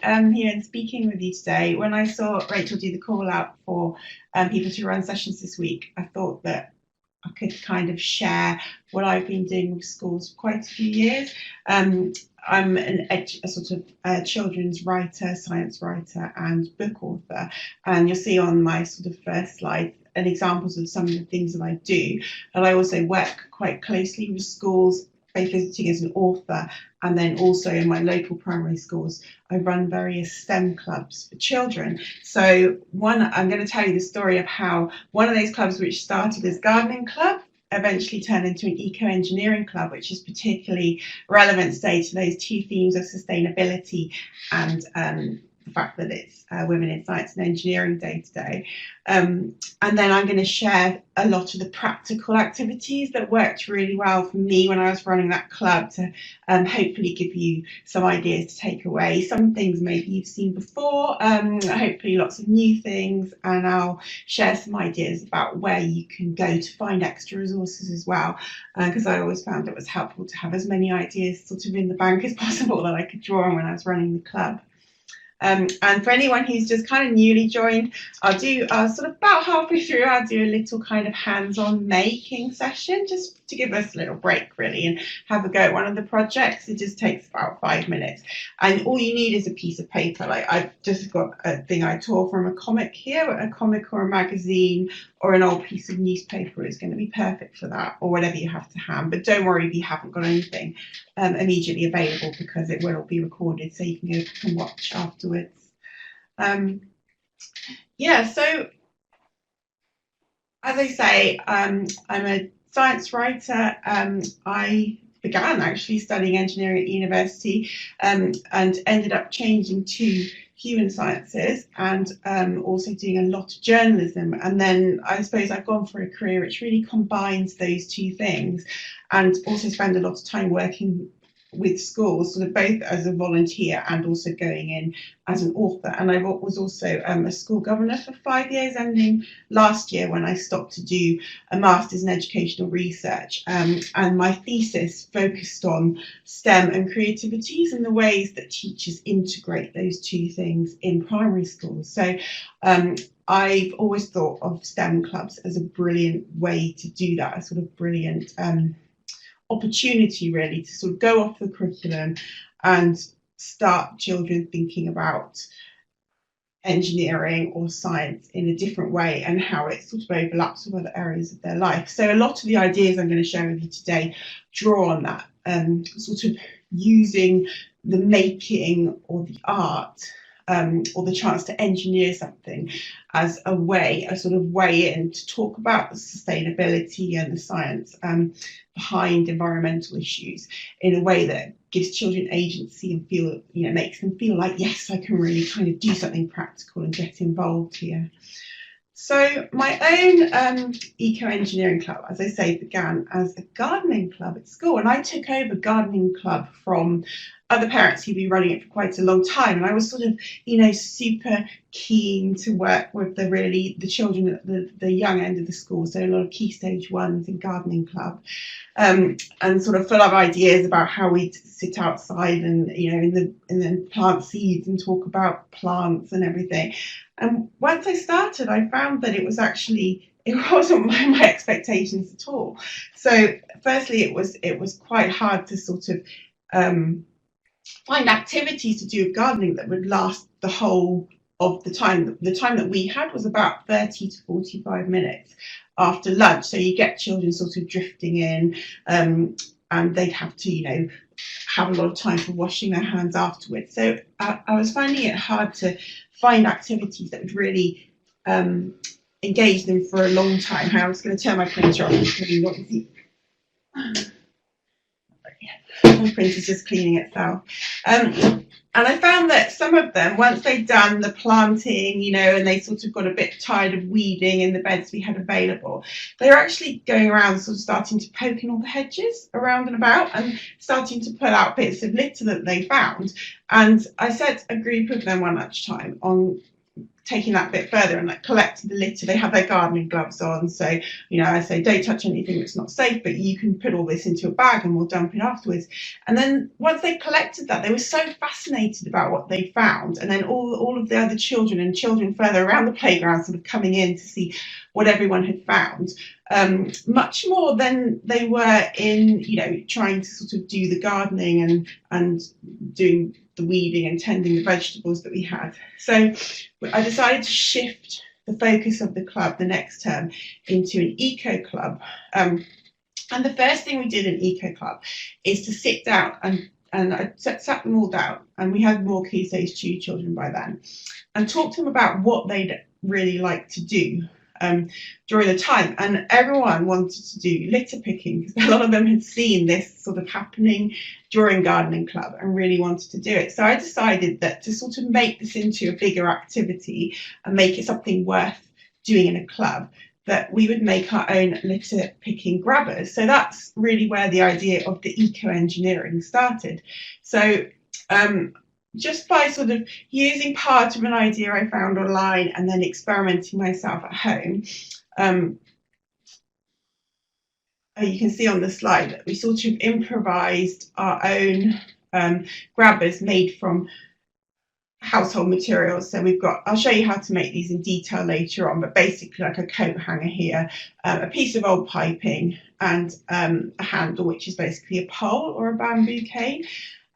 here and speaking with you today. When I saw Rachel do the call out for people to run sessions this week, I thought that I could kind of share what I've been doing with schools for quite a few years. I'm a sort of children's writer, science writer, and book author. And you'll see on my sort of first slide and examples of some of the things that I do. And I also work quite closely with schools, both visiting as an author, and then also in my local primary schools, I run various STEM clubs for children. So I'm going to tell you the story of how one of those clubs, which started as gardening club, eventually turned into an eco-engineering club, which is particularly relevant today to those two themes of sustainability and the fact that it's Women in Science and Engineering Day today. And then I'm going to share a lot of the practical activities that worked really well for me when I was running that club to hopefully give you some ideas to take away. Some things maybe you've seen before, hopefully lots of new things, and I'll share some ideas about where you can go to find extra resources as well, because I always found it was helpful to have as many ideas sort of in the bank as possible that I could draw on when I was running the club. And for anyone who's just kind of newly joined, I'll sort of about halfway through, I'll do a little kind of hands-on making session just to give us a little break really and have a go at one of the projects. It just takes about 5 minutes, and all you need is a piece of paper. Like I've just got a thing I tore from a comic here, a comic or a magazine or an old piece of newspaper is going to be perfect for that, or whatever you have to hand. But don't worry if you haven't got anything immediately available, because it will all be recorded so you can go back and watch afterwards. So as I say, I'm a science writer. I began actually studying engineering at university and ended up changing to human sciences and also doing a lot of journalism. And then I suppose I've gone for a career which really combines those two things, and also spend a lot of time working with schools, sort of both as a volunteer and also going in as an author. And I was also a school governor for 5 years, ending last year when I stopped to do a master's in educational research. And my thesis focused on STEM and creativities and the ways that teachers integrate those two things in primary schools. So I've always thought of STEM clubs as a brilliant way to do that, a sort of brilliant opportunity really to sort of go off the curriculum and start children thinking about engineering or science in a different way and how it sort of overlaps with other areas of their life. So a lot of the ideas I'm going to share with you today draw on that, sort of using the making or the art or the chance to engineer something as a sort of way in to talk about the sustainability and the science behind environmental issues in a way that gives children agency and feel, makes them feel like, yes, I can really kind of do something practical and get involved here. So my own eco-engineering club, as I say, began as a gardening club at school, and I took over gardening club from other parents who'd been running it for quite a long time. And I was sort of, super keen to work with the children at the young end of the school. So a lot of key stage ones in gardening club, and sort of full of ideas about how we'd sit outside and, and then plant seeds and talk about plants and everything. And once I started, I found that it wasn't my expectations at all. So firstly, it was quite hard to sort of find activities to do with gardening that would last the whole of the time. The time that we had was about 30 to 45 minutes after lunch. So you get children sort of drifting in, and they'd have to, have a lot of time for washing their hands afterwards. So I was finding it hard to find activities that would really engage them for a long time. I'm just going to turn my printer off. My printer's just cleaning itself. And I found that some of them, once they'd done the planting, and they sort of got a bit tired of weeding in the beds we had available, they were actually going around sort of starting to poke in all the hedges around and about and starting to pull out bits of litter that they found. And I set a group of them one lunchtime on taking that a bit further and like collecting the litter. They have their gardening gloves on, so I say don't touch anything that's not safe, but you can put all this into a bag and we'll dump it afterwards. And then once they collected that, they were so fascinated about what they found, and then all of the other children and children further around the playground sort of coming in to see what everyone had found, much more than they were in trying to sort of do the gardening and doing the weeding and tending the vegetables that we had. So I decided to shift the focus of the club the next term into an eco club. And the first thing we did in eco club is to sit down and I sat them all down, and we had more Key Stage 2 children by then, and talked to them about what they'd really like to do during the time. And everyone wanted to do litter picking because a lot of them had seen this sort of happening during gardening club and really wanted to do it. So I decided that to sort of make this into a bigger activity and make it something worth doing in a club, that we would make our own litter picking grabbers. So that's really where the idea of the eco-engineering started. So just by sort of using part of an idea I found online and then experimenting myself at home, you can see on the slide that we sort of improvised our own grabbers made from household materials. So we've got, I'll show you how to make these in detail later on, but basically like a coat hanger here, a piece of old piping, and a handle, which is basically a pole or a bamboo cane.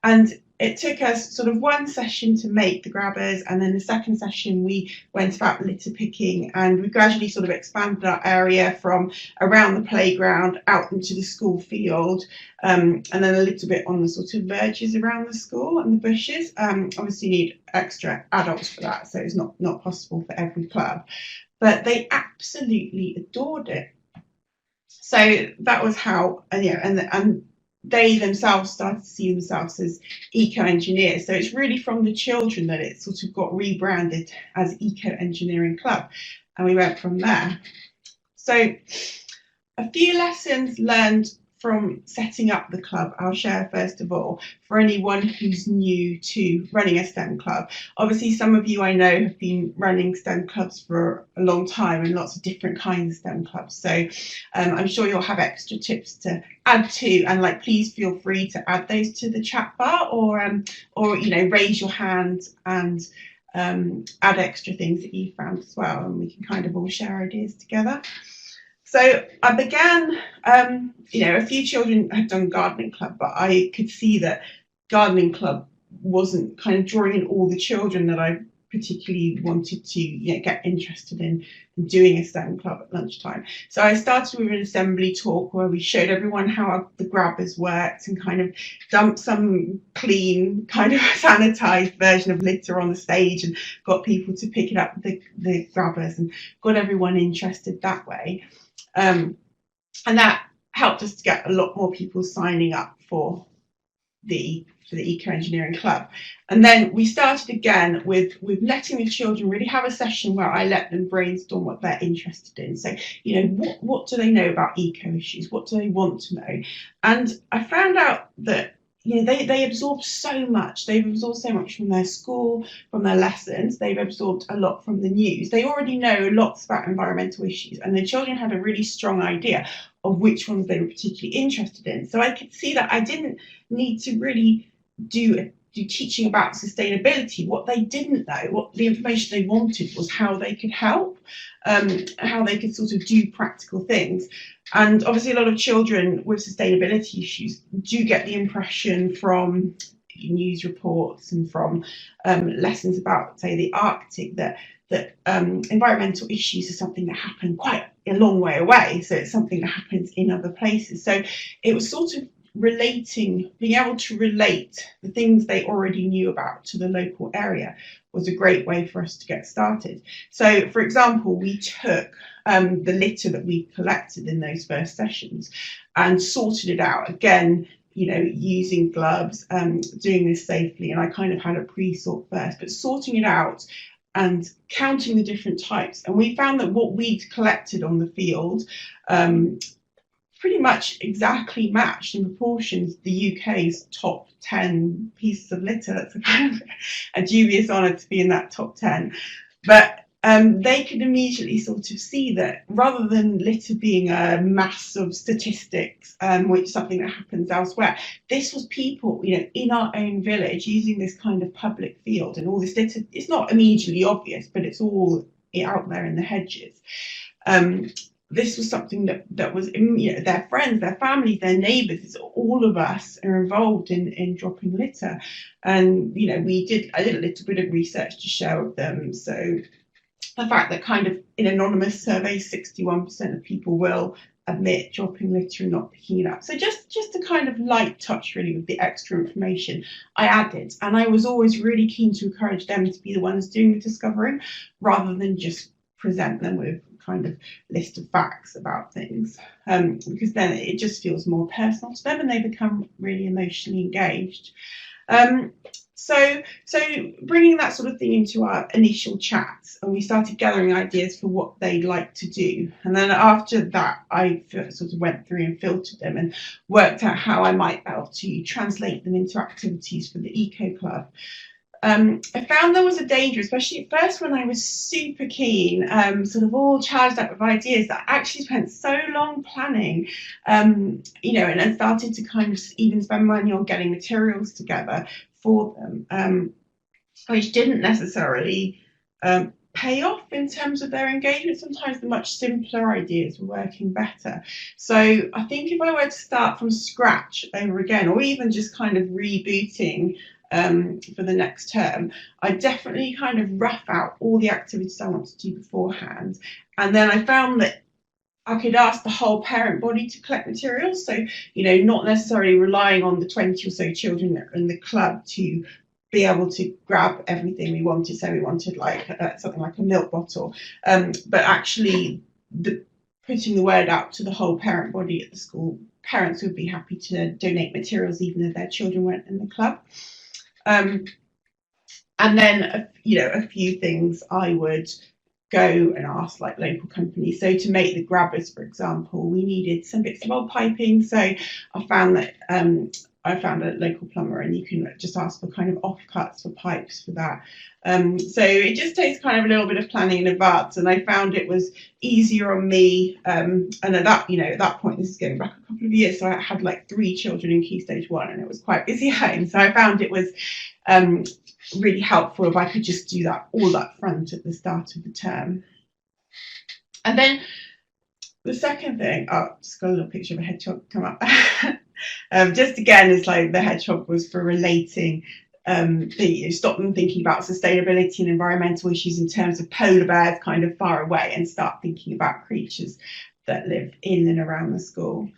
And it took us sort of one session to make the grabbers, and then the second session we went about litter picking, and we gradually sort of expanded our area from around the playground out into the school field, and then a little bit on the sort of verges around the school and the bushes. Obviously you need extra adults for that, so it's not possible for every club, but they absolutely adored it. So that was how, and they themselves started to see themselves as eco-engineers. So it's really from the children that it sort of got rebranded as Eco-Engineering Club, and we went from there. So a few lessons learned from setting up the club I'll share first of all for anyone who's new to running a STEM club. Obviously some of you I know have been running STEM clubs for a long time, and lots of different kinds of STEM clubs, so I'm sure you'll have extra tips to add to, and please feel free to add those to the chat bar, or raise your hand and add extra things that you found as well, and we can kind of all share ideas together. So I began, a few children had done gardening club, but I could see that gardening club wasn't kind of drawing in all the children that I particularly wanted to get interested in doing a STEM club at lunchtime. So I started with an assembly talk where we showed everyone how the grabbers worked and kind of dumped some clean, kind of sanitized version of litter on the stage and got people to pick it up with the grabbers and got everyone interested that way. And that helped us to get a lot more people signing up for the Eco-Engineering Club. And then we started again with letting the children really have a session where I let them brainstorm what they're interested in. So, what do they know about eco issues? What do they want to know? And I found out that they absorb so much. They've absorbed so much from their school, from their lessons. They've absorbed a lot from the news. They already know lots about environmental issues, and the children had a really strong idea of which ones they were particularly interested in. So I could see that I didn't need to really do teaching about sustainability. What they didn't know, what the information they wanted, was how they could help, how they could sort of do practical things. And obviously a lot of children with sustainability issues do get the impression from news reports and from lessons about, say, the Arctic, that environmental issues are something that happen quite a long way away. So it's something that happens in other places. So it was sort of being able to relate the things they already knew about to the local area was a great way for us to get started. So, for example, we took the litter that we collected in those first sessions and sorted it out, again, using gloves, doing this safely, and I kind of had a pre-sort first, but sorting it out and counting the different types. And we found that what we'd collected on the field pretty much exactly matched in proportions the UK's top 10 pieces of litter. That's a kind of a dubious honour to be in that top 10. But they could immediately sort of see that rather than litter being a mass of statistics, which is something that happens elsewhere, this was people, in our own village using this kind of public field, and all this litter. It's not immediately obvious, but it's all out there in the hedges. This was something that was, their friends, their families, their neighbours, all of us are involved in dropping litter. And, I did a little bit of research to share with them. So the fact that kind of in anonymous surveys, 61% of people will admit dropping litter and not picking it up. So just a kind of light touch really with the extra information I added. And I was always really keen to encourage them to be the ones doing the discovering rather than just present them with kind of list of facts about things, because then it just feels more personal to them and they become really emotionally engaged. So bringing that sort of thing into our initial chats, and we started gathering ideas for what they'd like to do. And then after that, I sort of went through and filtered them and worked out how I might be able to translate them into activities for the Eco Club. I found there was a danger, especially at first when I was super keen, sort of all charged up with ideas, that I actually spent so long planning, and then started to kind of even spend money on getting materials together for them, which didn't necessarily pay off in terms of their engagement. Sometimes the much simpler ideas were working better. So I think if I were to start from scratch over again, or even just kind of rebooting for the next term, I definitely kind of rough out all the activities I want to do beforehand. And then I found that I could ask the whole parent body to collect materials. So, not necessarily relying on the 20 or so children that are in the club to be able to grab everything we wanted. So we wanted like something like a milk bottle, but actually putting the word out to the whole parent body at the school. Parents would be happy to donate materials even if their children weren't in the club. And then, a few things I would go and ask like local companies. So to make the grabbers, for example, we needed some bits of old piping. So I found that I found a local plumber, and you can just ask for kind of offcuts for pipes for that. So it just takes kind of a little bit of planning in advance, and I found it was easier on me. And at that point, this is going back a couple of years, so I had like 3 children in Key Stage 1, and it was quite busy at home. So I found it was really helpful if I could just do that all up front at the start of the term. And then the second thing, just got a little picture of a hedgehog come up. Just again, it's like the hedgehog was for relating, stop them thinking about sustainability and environmental issues in terms of polar bears kind of far away, and start thinking about creatures that live in and around the school.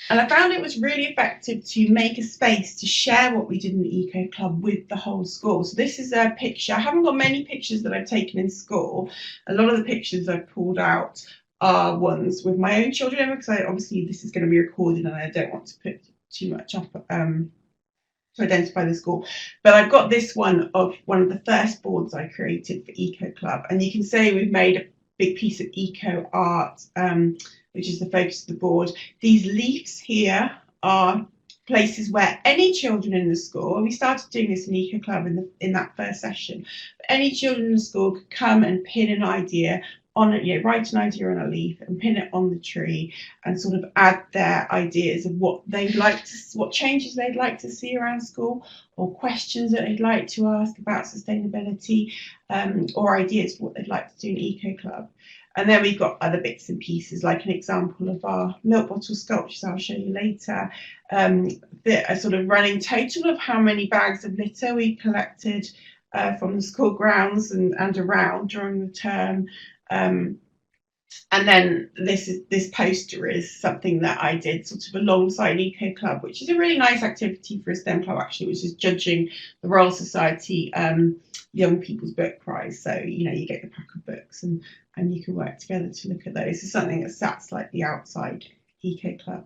And I found it was really effective to make a space to share what we did in the Eco Club with the whole school. So this is a picture. I haven't got many pictures that I've taken in school. A lot of the pictures I've pulled out are ones with my own children, because obviously this is going to be recorded and I don't want to put too much up to identify the school. But I've got this one of one of the first boards I created for Eco Club, and you can see we've made a big piece of eco art, which is the focus of the board. These leaves here are places where any children in the school, and we started doing this in Eco Club in that first session, any children in the school could come and pin an idea on it, write an idea on a leaf and pin it on the tree, and sort of add their ideas of what they'd like to, what changes they'd like to see around school, or questions that they'd like to ask about sustainability, or ideas for what they'd like to do in Eco Club. And then we've got other bits and pieces, like an example of our milk bottle sculptures I'll show you later, a sort of running total of how many bags of litter we collected from the school grounds and around during the term. And then this poster is something that I did sort of alongside Eco Club, which is a really nice activity for a STEM club actually, which is judging the Royal Society Young People's Book Prize. So you get the pack of books and you can work together to look at those. It's something that sat slightly outside Eco Club,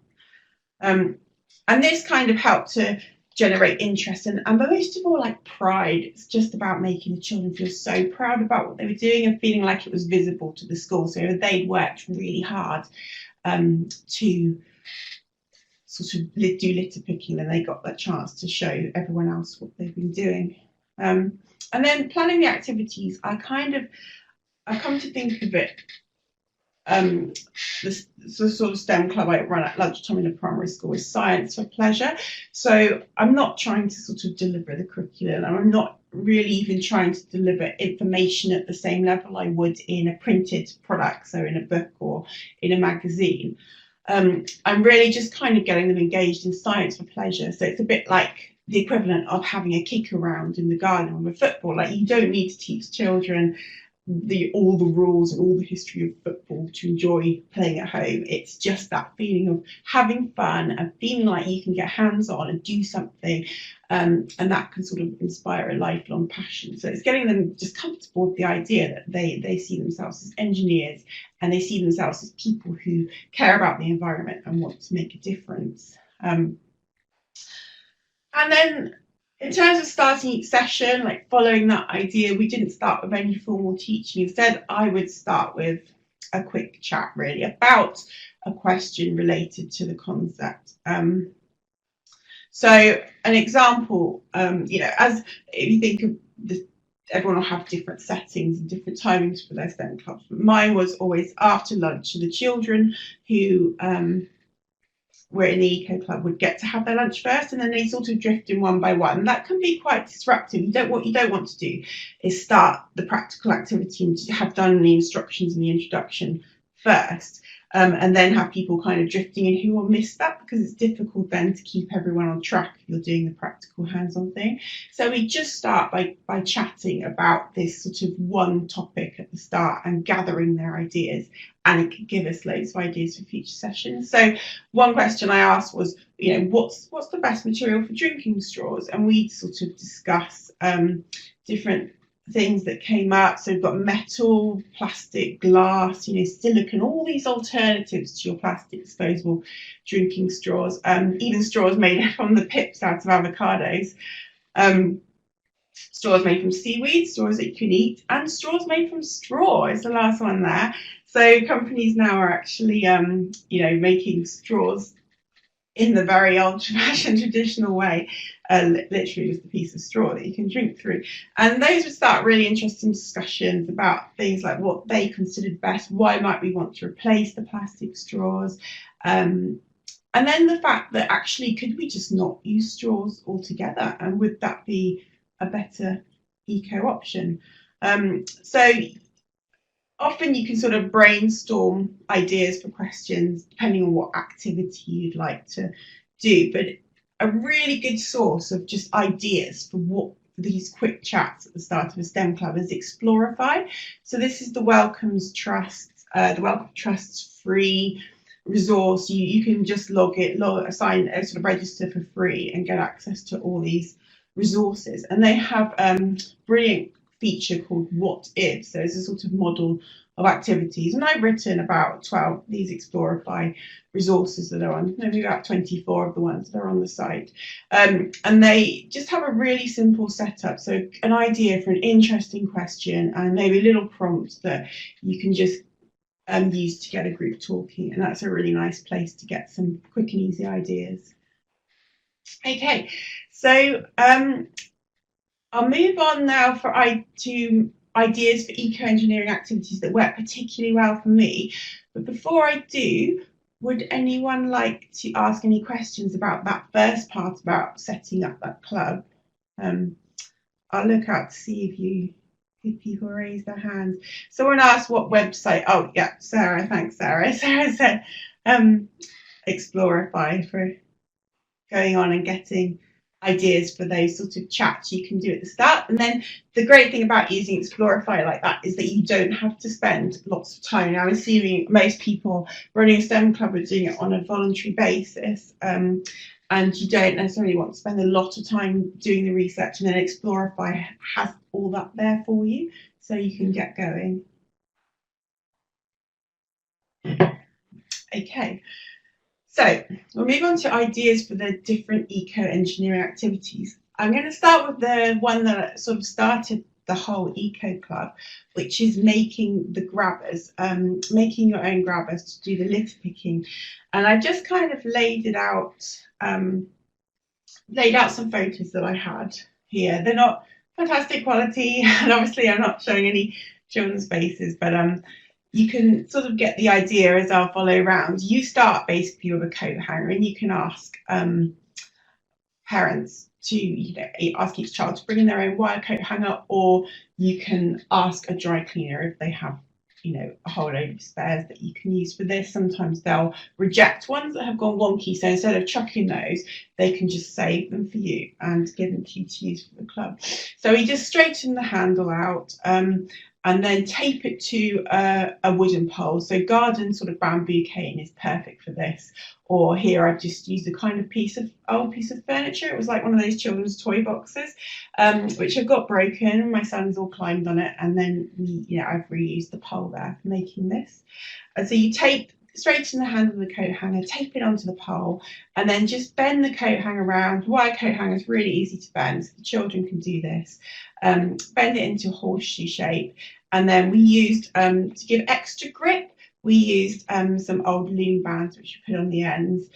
and this kind of helped to generate interest but most of all, like, pride. It's just about making the children feel so proud about what they were doing and feeling like it was visible to the school. So they'd worked really hard to sort of do litter picking, and they got that chance to show everyone else what they've been doing. And then planning the activities, I come to think of it, the sort of STEM club I run at lunchtime in a primary school is science for pleasure. So I'm not trying to sort of deliver the curriculum, and I'm not really even trying to deliver information at the same level I would in a printed product, so in a book or in a magazine. I'm really just kind of getting them engaged in science for pleasure. So it's a bit like the equivalent of having a kick around in the garden with a football. Like, you don't need to teach children all the rules and all the history of football to enjoy playing at home. It's just that feeling of having fun and feeling like you can get hands on and do something, and that can sort of inspire a lifelong passion. So it's getting them just comfortable with the idea that they see themselves as engineers, and they see themselves as people who care about the environment and want to make a difference. And then in terms of starting each session, like following that idea, we didn't start with any formal teaching. Instead, I would start with a quick chat, really, about a question related to the concept. So an example, as if you think of this, everyone will have different settings and different timings for their STEM clubs. But mine was always after lunch, so the children who were in the eco club would get to have their lunch first, and then they sort of drift in one by one. That can be quite disruptive. What you don't want to do is start the practical activity and have done the instructions and the introduction first, and then have people kind of drifting in who will miss that, because it's difficult then to keep everyone on track if you're doing the practical hands-on thing. So we just start by chatting about this sort of one topic at the start and gathering their ideas, and it could give us loads of ideas for future sessions. So one question I asked was, what's the best material for drinking straws? And we'd sort of discuss different things that came up. So we've got metal, plastic, glass, silicone, all these alternatives to your plastic disposable drinking straws, even straws made from the pips out of avocados, straws made from seaweed, straws that you can eat, and straws made from straw is the last one there. So companies now are actually, making straws in the very old-fashioned traditional way, literally just a piece of straw that you can drink through. And those would start really interesting discussions about things like what they considered best, why might we want to replace the plastic straws, and then the fact that actually, could we just not use straws altogether, and would that be a better eco option? So often you can sort of brainstorm ideas for questions depending on what activity you'd like to do, but a really good source of just ideas for these quick chats at the start of a STEM club is Explorify. So this is the Wellcome Trust's free resource. You can just assign a sort of register for free and get access to all these resources. And they have brilliant feature called What If. So it's a sort of model of activities, and I've written about 12 these Explorify resources that are on, maybe about 24 of the ones that are on the site, and they just have a really simple setup. So an idea for an interesting question and maybe a little prompt that you can just use to get a group talking, and that's a really nice place to get some quick and easy ideas. Okay, so I'll move on now to ideas for eco-engineering activities that work particularly well for me. But before I do, would anyone like to ask any questions about that first part about setting up that club? I'll look out to see if people raise their hands. Someone asked what website. Oh yeah, Sarah. Thanks, Sarah. Sarah said Explorify for going on and getting ideas for those sort of chats you can do at the start. And then the great thing about using Explorify like that is that you don't have to spend lots of time. Now, I'm assuming most people running a STEM club are doing it on a voluntary basis, and you don't necessarily want to spend a lot of time doing the research, and then Explorify has all that there for you, so you can get going. Okay. So we'll move on to ideas for the different eco-engineering activities. I'm going to start with the one that sort of started the whole eco club, which is making the grabbers, making your own grabbers to do the litter picking. And I just kind of laid out some photos that I had here. They're not fantastic quality. And obviously I'm not showing any children's faces, but you can sort of get the idea as I'll follow around. You start basically with a coat hanger, and you can ask parents to, you know, ask each child to bring in their own wire coat hanger, or you can ask a dry cleaner if they have, you know, a whole load of spares that you can use for this. Sometimes they'll reject ones that have gone wonky, so instead of chucking those, they can just save them for you and give them to you to use for the club. So we just straighten the handle out, and then tape it to a wooden pole. So garden sort of bamboo cane is perfect for this. Or here I've just used a kind of old piece of furniture. It was like one of those children's toy boxes, which have got broken. My son's all climbed on it, and then I've reused the pole there for making this. And so you straighten the handle of the coat hanger, tape it onto the pole, and then just bend the coat hanger around. Wire coat hanger is really easy to bend, so the children can do this. Bend it into a horseshoe shape, and then we used, to give extra grip, we used some old loom bands which we put on the ends,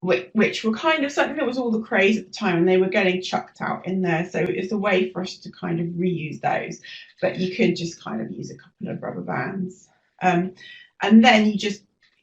which were kind of something that was all the craze at the time, and they were getting chucked out in there. So it's a way for us to kind of reuse those, but you could just kind of use a couple of rubber bands. And then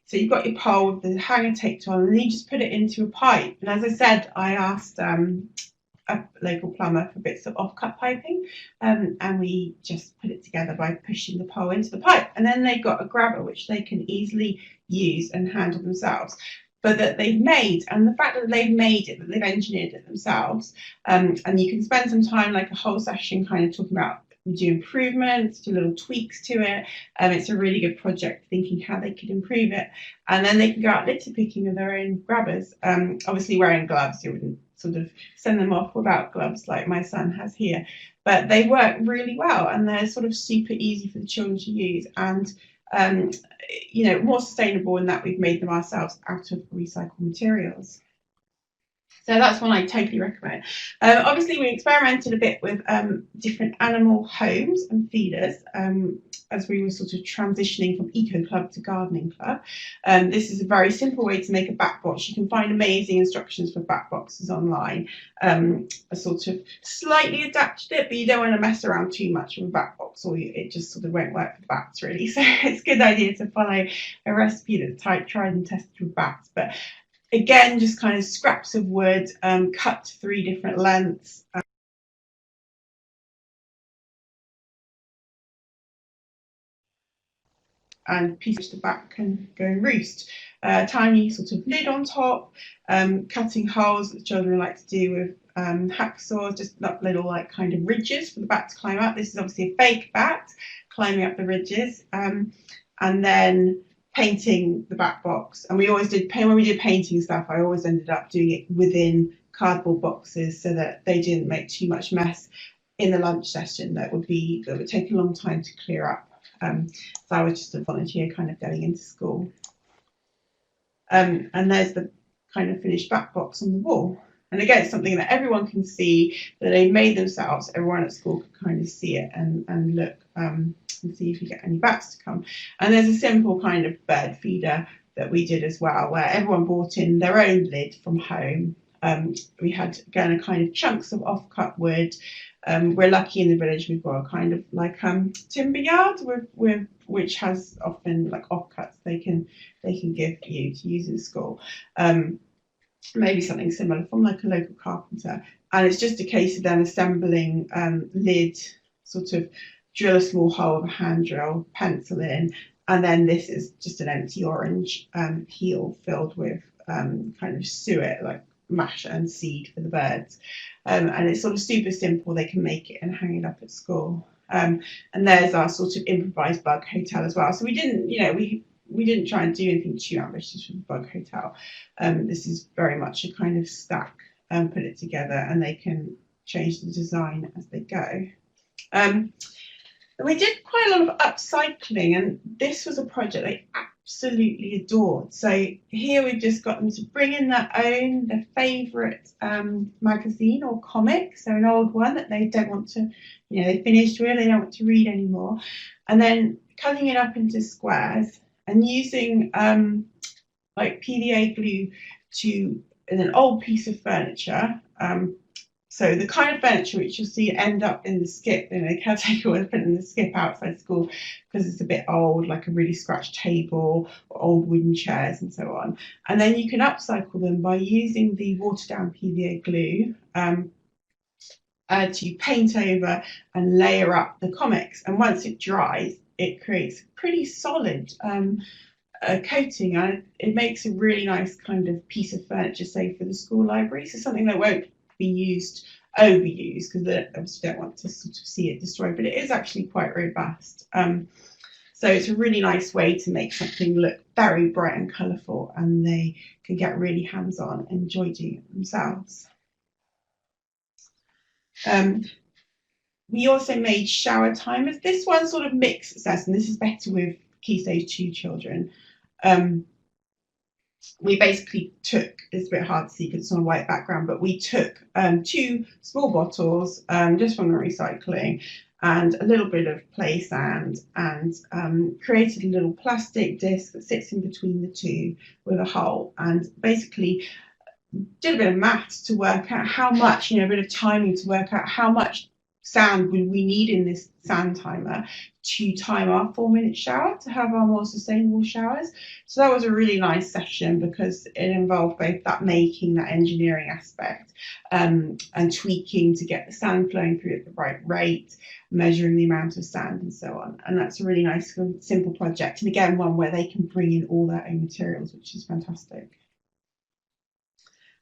so you've got your pole with the hanger taped on, and then you just put it into a pipe. And as I said, I asked a local plumber for bits of off-cut piping, and we just put it together by pushing the pole into the pipe. And then they've got a grabber which they can easily use and handle themselves, but that they've made. And the fact that they've made it, that they've engineered it themselves, and you can spend some time, like a whole session, kind of talking about, do improvements, do little tweaks to it. It's a really good project, thinking how they could improve it. And then they can go out litter picking with their own grabbers, obviously wearing gloves. You wouldn't sort of send them off without gloves like my son has here, but they work really well, and they're sort of super easy for the children to use, and more sustainable in that we've made them ourselves out of recycled materials. So that's one I totally recommend. Obviously, we experimented a bit with different animal homes and feeders as we were sort of transitioning from Eco Club to Gardening Club. This is a very simple way to make a bat box. You can find amazing instructions for bat boxes online. I sort of slightly adapted it, but you don't want to mess around too much with a bat box, or it just sort of won't work for bats, really. So it's a good idea to follow a recipe that's tried and tested with bats. But again, just kind of scraps of wood, cut to 3 different lengths. And pieces the back can go and roost. Tiny sort of lid on top, cutting holes that children like to do with hacksaws, just little like kind of ridges for the bat to climb up. This is obviously a fake bat climbing up the ridges, and then painting the bat box. And we always did, when we did painting stuff, I always ended up doing it within cardboard boxes so that they didn't make too much mess in the lunch session that would take a long time to clear up. So I was just a volunteer kind of going into school. And there's the kind of finished bat box on the wall. And again, it's something that everyone can see, that they made themselves. Everyone at school can kind of see it and look and see if you get any bats to come. And there's a simple kind of bird feeder that we did as well, where everyone brought in their own lid from home. We had, again, a kind of chunks of off-cut wood. We're lucky in the village, we've got a kind of like timber yard with which has often like offcuts they can give you to use in school. Maybe something similar from like a local carpenter. And it's just a case of then assembling lid, sort of drill a small hole with a hand drill, pencil in, and then this is just an empty orange peel filled with kind of suet, like mash and seed for the birds. And it's sort of super simple. They can make it and hang it up at school. And there's our sort of improvised bug hotel as well. So we didn't, we didn't try and do anything too ambitious with the bug hotel. This is very much a kind of stack and put it together, and they can change the design as they go. We did quite a lot of upcycling, and this was a project they absolutely adored. So here we've just got them to bring in their favourite magazine or comic, so an old one that they don't want to, they finished with, they don't want to read anymore, and then cutting it up into squares and using like PVA glue in an old piece of furniture, So the kind of furniture which you'll see end up in the skip, the caretaker was put in the skip outside school because it's a bit old, like a really scratched table or old wooden chairs and so on. And then you can upcycle them by using the watered down PVA glue to paint over and layer up the comics. And once it dries, it creates pretty solid coating, and it makes a really nice kind of piece of furniture, say for the school library. So something that won't be overused, because they obviously don't want to sort of see it destroyed, but it is actually quite robust. So it's a really nice way to make something look very bright and colourful, and they can get really hands-on and enjoy doing it themselves. We also made shower timers. This one sort of mixes us, and this is better with Key Stage 2 children. We basically took, it's a bit hard to see because it's on a white background, but we took 2 small bottles just from the recycling and a little bit of play sand, and created a little plastic disc that sits in between the two with a hole, and basically did a bit of maths to work out how much, a bit of timing to work out how much sand would we need in this sand timer to time our 4-minute shower to have our more sustainable showers. So that was a really nice session because it involved both that making, that engineering aspect, and tweaking to get the sand flowing through at the right rate, measuring the amount of sand and so on. And that's a really nice simple project, and again one where they can bring in all their own materials, which is fantastic.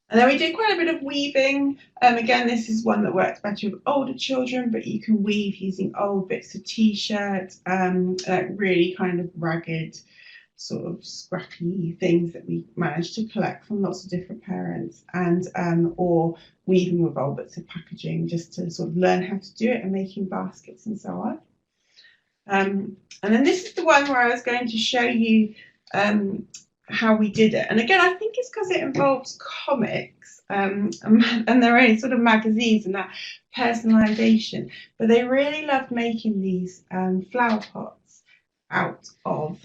And then we did quite a bit of weaving. Again, this is one that works better with older children, but you can weave using old bits of t-shirt, like really kind of ragged, sort of scrappy things that we managed to collect from lots of different parents, and or weaving with old bits of packaging just to sort of learn how to do it, and making baskets and so on. And then this is the one where I was going to show you how we did it. And again, I think it's because it involves comics and their own sort of magazines and that personalization. But they really loved making these flower pots out of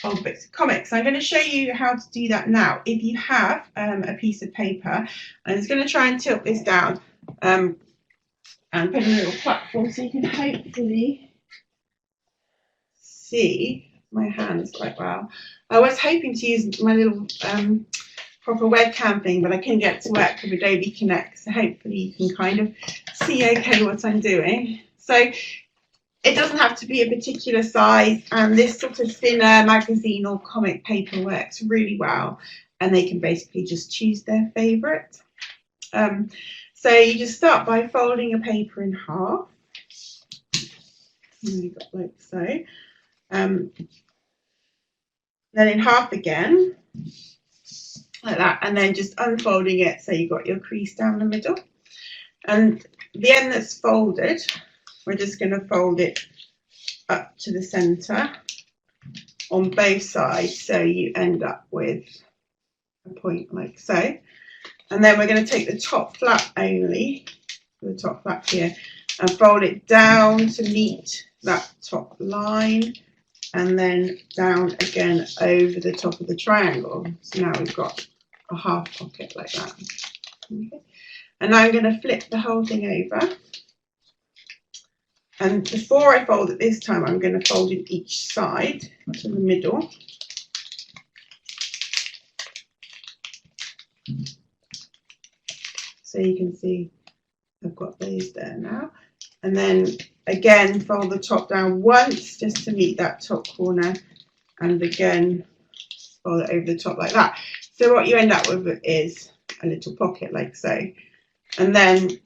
old bits of comics. So I'm going to show you how to do that now. If you have a piece of paper, I'm just going to try and tilt this down and put in a little platform so you can hopefully see my hands quite well. I was hoping to use my little proper webcam thing, but I couldn't get it to work with Adobe Connect, so hopefully you can kind of see okay what I'm doing. So it doesn't have to be a particular size, and this sort of thinner magazine or comic paper works really well, and they can basically just choose their favourite. So you just start by folding a paper in half, and you've got like so. Then in half again, like that, and then just unfolding it so you've got your crease down the middle. And the end that's folded, we're just going to fold it up to the centre on both sides, so you end up with a point like so. And then we're going to take the top flap only, the top flap here, and fold it down to meet that top line, and then down again over the top of the triangle. So now we've got a half pocket like that. Okay. And now I'm going to flip the whole thing over. And before I fold it this time, I'm going to fold it each side to the middle. So you can see I've got those there now. And then again, fold the top down once just to meet that top corner, and again fold it over the top like that. So what you end up with is a little pocket like so. And then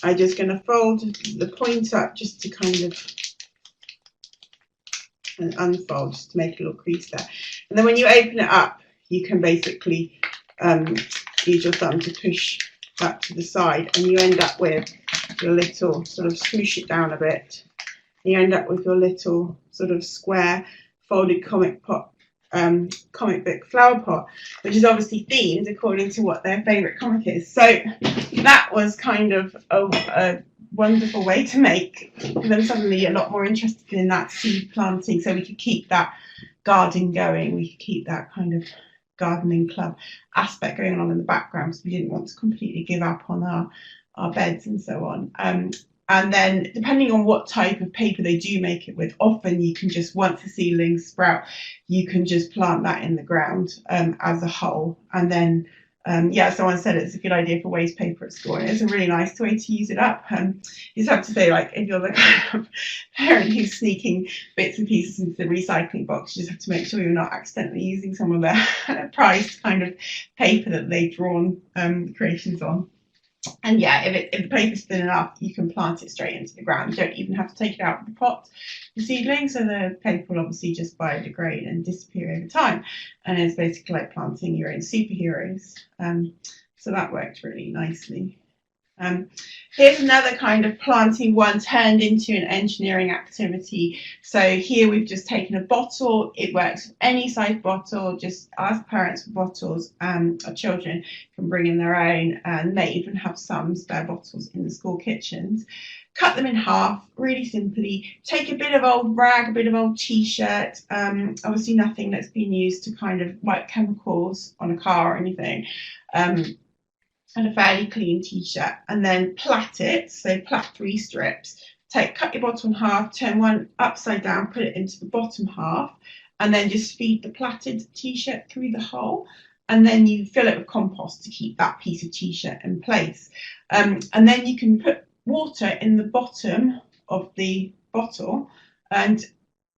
I'm just going to fold the point up just to kind of and unfold, just to make a little crease there. And then when you open it up, you can basically use your thumb to push up to the side, and you end up with your little sort of swoosh it down a bit. You end up with your little sort of square folded comic book flower pot, which is obviously themed according to what their favourite comic is. So that was kind of a wonderful way to make them suddenly a lot more interested in that seed planting, so we could keep that garden going, we could keep that kind of gardening club aspect going on in the background, so we didn't want to completely give up on our beds and so on. And then depending on what type of paper they do make it with, often you can just, once the seedlings sprout, you can just plant that in the ground as a whole. And then, someone said it's a good idea for waste paper at school. And it's a really nice way to use it up. You just have to say, like, if you're the kind of parent who's sneaking bits and pieces into the recycling box, you just have to make sure you're not accidentally using some of their prized kind of paper that they've drawn creations on. And if the paper's thin enough, you can plant it straight into the ground. You don't even have to take it out of the pot, the seedling, so the paper will obviously just biodegrade and disappear over time. And it's basically like planting your own superheroes. So that worked really nicely. Here's another kind of planting one turned into an engineering activity. So here we've just taken a bottle. It works with any size bottle. Just ask parents for bottles. Our children can bring in their own, and they even have some spare bottles in the school kitchens. Cut them in half, really simply. Take a bit of old rag, a bit of old t-shirt, obviously nothing that's been used to kind of wipe chemicals on a car or anything. And a fairly clean t-shirt, and then plait it. So plait 3 strips. Cut your bottle in half, turn one upside down, put it into the bottom half, and then just feed the plaited t-shirt through the hole. And then you fill it with compost to keep that piece of t-shirt in place. And then you can put water in the bottom of the bottle, and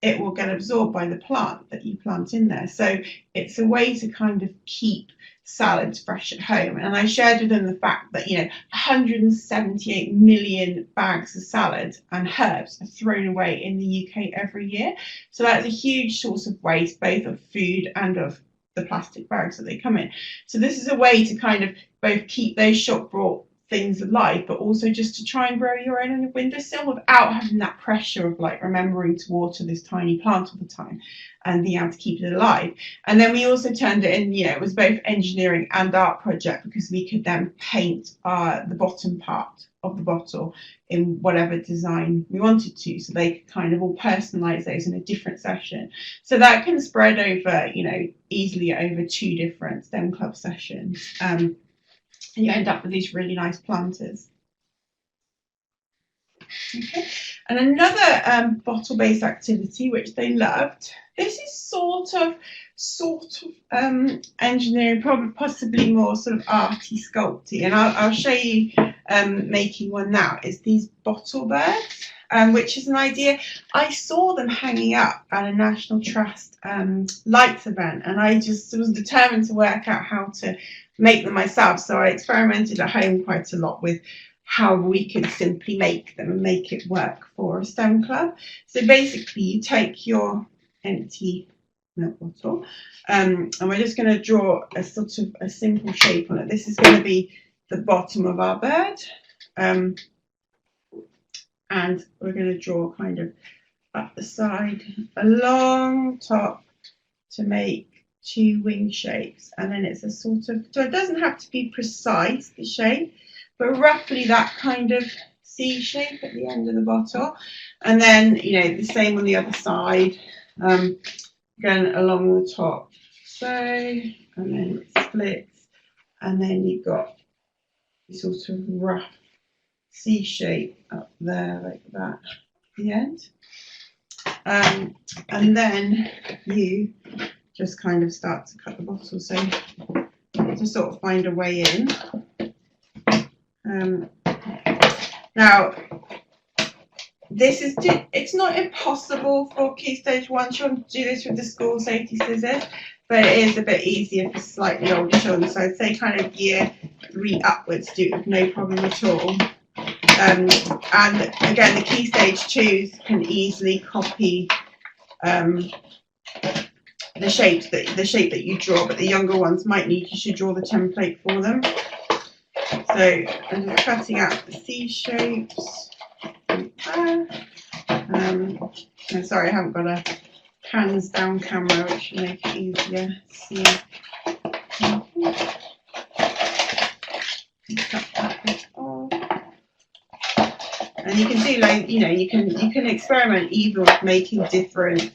it will get absorbed by the plant that you plant in there. So it's a way to kind of keep salads fresh at home. And I shared with them the fact that 178 million bags of salad and herbs are thrown away in the UK every year. So that's a huge source of waste, both of food and of the plastic bags that they come in. So this is a way to kind of both keep those shop brought things alive, but also just to try and grow your own on your windowsill without having that pressure of like remembering to water this tiny plant all the time and being able to keep it alive. And then we also turned it in, it was both engineering and art project, because we could then paint the bottom part of the bottle in whatever design we wanted to, so they could kind of all personalize those in a different session. So that can spread over, easily over 2 different STEM club sessions. And you end up with these really nice planters. Okay. And another bottle-based activity which they loved. This is sort of engineering, probably possibly more sort of arty, sculpty, and I'll show you making one now. Is these bottle birds, which is an idea. I saw them hanging up at a National Trust lights event, and I just was determined to work out how to make them myself. So I experimented at home quite a lot with how we could simply make them and make it work for a STEM club. So basically you take your empty milk bottle and we're just going to draw a sort of a simple shape on it. This is going to be the bottom of our bird, and we're going to draw kind of up the side, a long top to make 2 wing shapes, and then it's a sort of, so it doesn't have to be precise, the shape, but roughly that kind of C shape at the end of the bottle. And then the same on the other side, going along the top, so, and then it splits, and then you've got this sort of rough C shape up there like that at the end. And then you just kind of start to cut the bottle, so to sort of find a way in. Now, this is it's not impossible for Key Stage 1 children to do this with the school safety scissors, but it is a bit easier for slightly older children. So I'd say kind of year 3 upwards do it with no problem at all. And again, the Key Stage 2s can easily copy the shape that you draw, but the younger ones might need you to draw the template for them. So I'm just cutting out the C shapes. I'm sorry, I haven't got a hands down camera, which will make it easier to see. Cut that bit off. And you can do like, you can experiment even with making different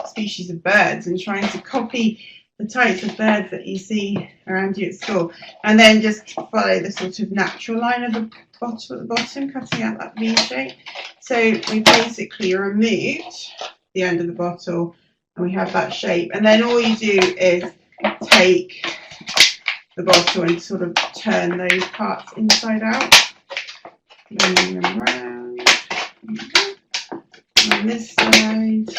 species of birds and trying to copy the types of birds that you see around you at school, and then just follow the sort of natural line of bottle at the bottom, cutting out that V shape. So we basically removed the end of the bottle and we have that shape. And then all you do is take the bottle and sort of turn those parts inside out. Bringing them around. On this side.